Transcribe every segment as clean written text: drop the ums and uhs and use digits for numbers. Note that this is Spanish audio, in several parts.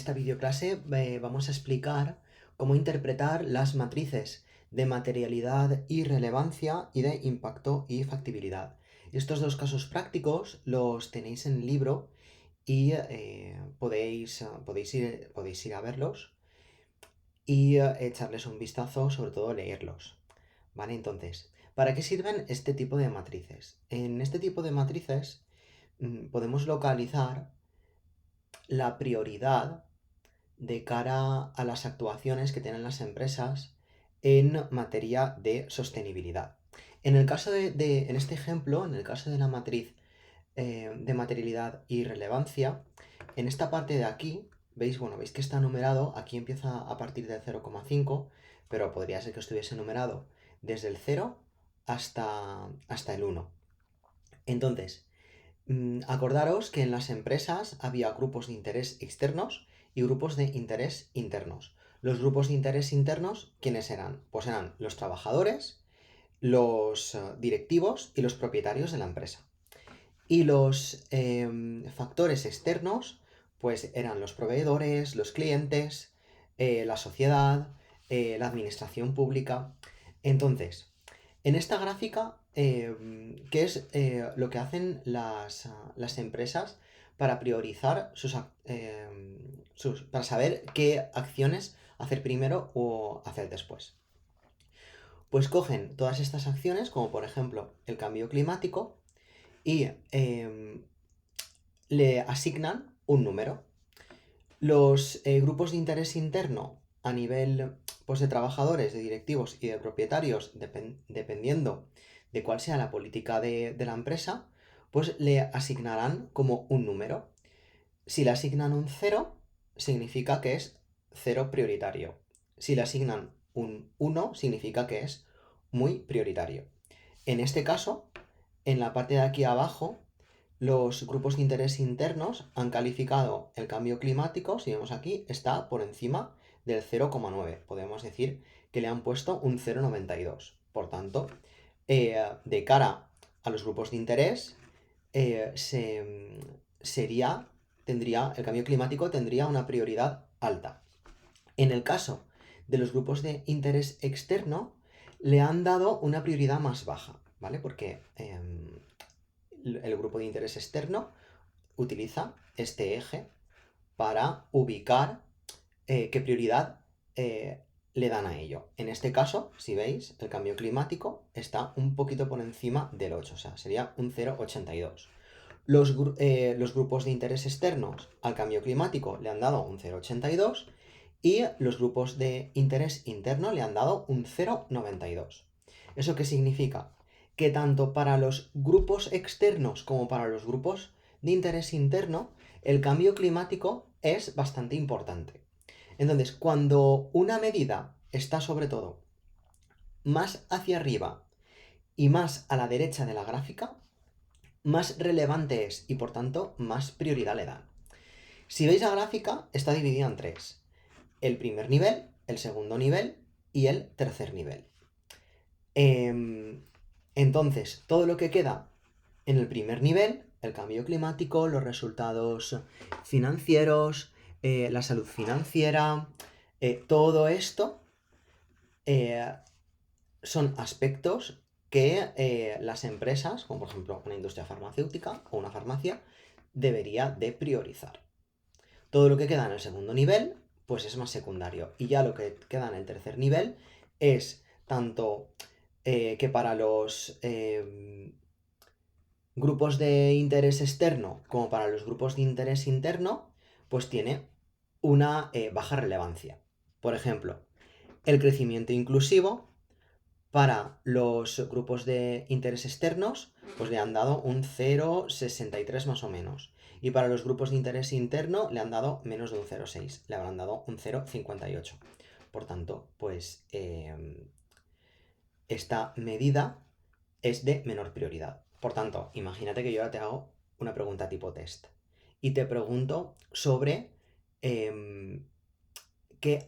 esta videoclase vamos a explicar cómo interpretar las matrices de materialidad y relevancia y de impacto y factibilidad. Estos dos casos prácticos los tenéis en el libro y podéis ir a verlos y echarles un vistazo, sobre todo leerlos. ¿Vale? Entonces, ¿para qué sirven este tipo de matrices? En este tipo de matrices podemos localizar la prioridad de cara a las actuaciones que tienen las empresas en materia de sostenibilidad. En el caso en este ejemplo, en el caso de la matriz de materialidad y relevancia, en esta parte de aquí, veis que está numerado, aquí empieza a partir del 0,5, pero podría ser que estuviese numerado desde el 0 hasta el 1. Entonces, acordaros que en las empresas había grupos de interés externos y grupos de interés internos. Los grupos de interés internos, ¿quiénes eran? Pues eran los trabajadores, los directivos y los propietarios de la empresa. Y los factores externos, pues eran los proveedores, los clientes, la sociedad, la administración pública. Entonces, en esta gráfica, ¿qué es lo que hacen las empresas para priorizar para saber qué acciones hacer primero o hacer después? Pues cogen todas estas acciones, como por ejemplo el cambio climático, y le asignan un número. Los grupos de interés interno a nivel pues, de trabajadores, de directivos y de propietarios, dependiendo de cuál sea la política de la empresa, pues le asignarán como un número. Si le asignan un 0, significa que es 0 prioritario. Si le asignan un 1, significa que es muy prioritario. En este caso, en la parte de aquí abajo, los grupos de interés internos han calificado el cambio climático, si vemos aquí, está por encima del 0,9. Podemos decir que le han puesto un 0,92. Por tanto, de cara a los grupos de interés, el cambio climático tendría una prioridad alta. En el caso de los grupos de interés externo, le han dado una prioridad más baja, ¿vale? Porque el grupo de interés externo utiliza este eje para ubicar qué prioridad le dan a ello. En este caso, si veis, el cambio climático está un poquito por encima del 8, o sea, sería un 0,82. Los grupos de interés externos al cambio climático le han dado un 0,82 y los grupos de interés interno le han dado un 0,92. ¿Eso qué significa? Que tanto para los grupos externos como para los grupos de interés interno, el cambio climático es bastante importante. Entonces, cuando una medida está sobre todo más hacia arriba y más a la derecha de la gráfica, más relevante es y por tanto más prioridad le dan. Si veis la gráfica, está dividida en tres: el primer nivel, el segundo nivel y el tercer nivel. Entonces, todo lo que queda en el primer nivel, el cambio climático, los resultados financieros, la salud financiera, todo esto son aspectos que las empresas, como por ejemplo una industria farmacéutica o una farmacia, debería de priorizar. Todo lo que queda en el segundo nivel, pues es más secundario. Y ya lo que queda en el tercer nivel es tanto que para los grupos de interés externo como para los grupos de interés interno, pues tiene una baja relevancia. Por ejemplo, el crecimiento inclusivo para los grupos de interés externos, pues le han dado un 0,63 más o menos. Y para los grupos de interés interno le han dado menos de un 0,6. Le habrán dado un 0,58. Por tanto, pues esta medida es de menor prioridad. Por tanto, imagínate que yo ahora te hago una pregunta tipo test. Y te pregunto sobre qué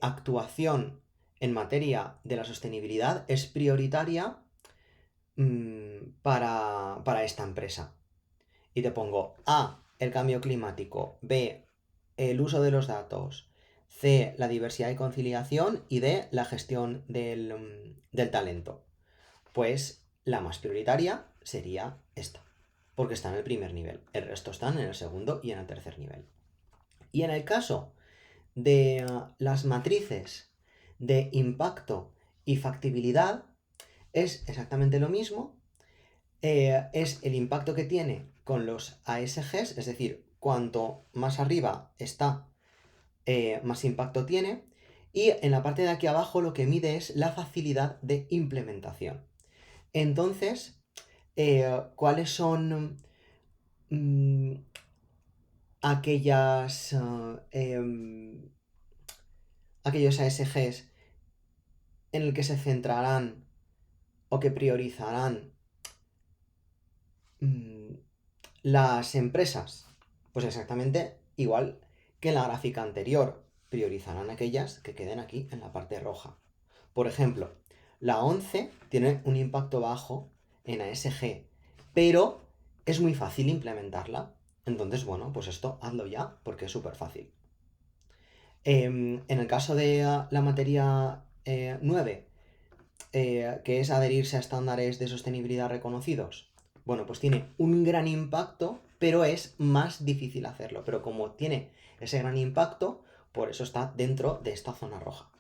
actuación en materia de la sostenibilidad es prioritaria para esta empresa. Y te pongo A, el cambio climático; B, el uso de los datos; C, la diversidad y conciliación, y D, la gestión del talento. Pues la más prioritaria sería esta, porque está en el primer nivel. El resto están en el segundo y en el tercer nivel. Y en el caso de las matrices de impacto y factibilidad, es exactamente lo mismo. Es el impacto que tiene con los ASGs, es decir, cuanto más arriba está, más impacto tiene. Y en la parte de aquí abajo lo que mide es la facilidad de implementación. Entonces, ¿cuáles son aquellas, aquellos ASGs en el que se centrarán o que priorizarán las empresas? Pues exactamente igual que en la gráfica anterior, priorizarán aquellas que queden aquí en la parte roja. Por ejemplo, la 11 tiene un impacto bajo en ASG, pero es muy fácil implementarla. Entonces, bueno, pues esto hazlo ya, porque es súper fácil. En el caso de la materia 9, que es adherirse a estándares de sostenibilidad reconocidos, bueno, pues tiene un gran impacto, pero es más difícil hacerlo. Pero como tiene ese gran impacto, por eso está dentro de esta zona roja.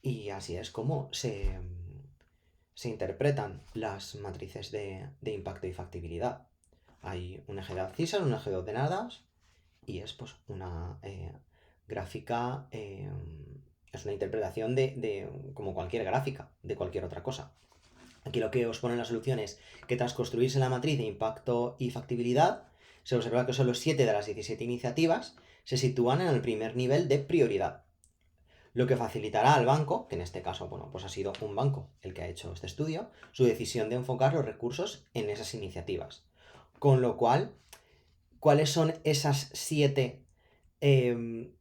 Y así es como se interpretan las matrices de impacto y factibilidad. Hay un eje de abscisas, un eje de ordenadas, y es pues una gráfica, es una interpretación como cualquier gráfica, de cualquier otra cosa. Aquí lo que os pone en la solución es que tras construirse la matriz de impacto y factibilidad, se observa que solo 7 de las 17 iniciativas se sitúan en el primer nivel de prioridad, lo que facilitará al banco, que en este caso, bueno, pues ha sido un banco el que ha hecho este estudio, su decisión de enfocar los recursos en esas iniciativas. Con lo cual, ¿cuáles son esas 7 en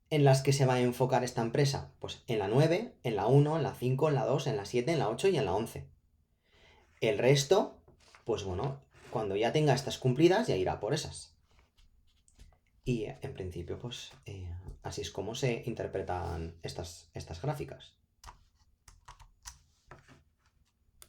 las que se va a enfocar esta empresa? Pues en la 9, en la 1, en la 5, en la 2, en la 7, en la 8 y en la 11. El resto, pues bueno, cuando ya tenga estas cumplidas, ya irá por esas. Y en principio, pues así es como se interpretan estas gráficas.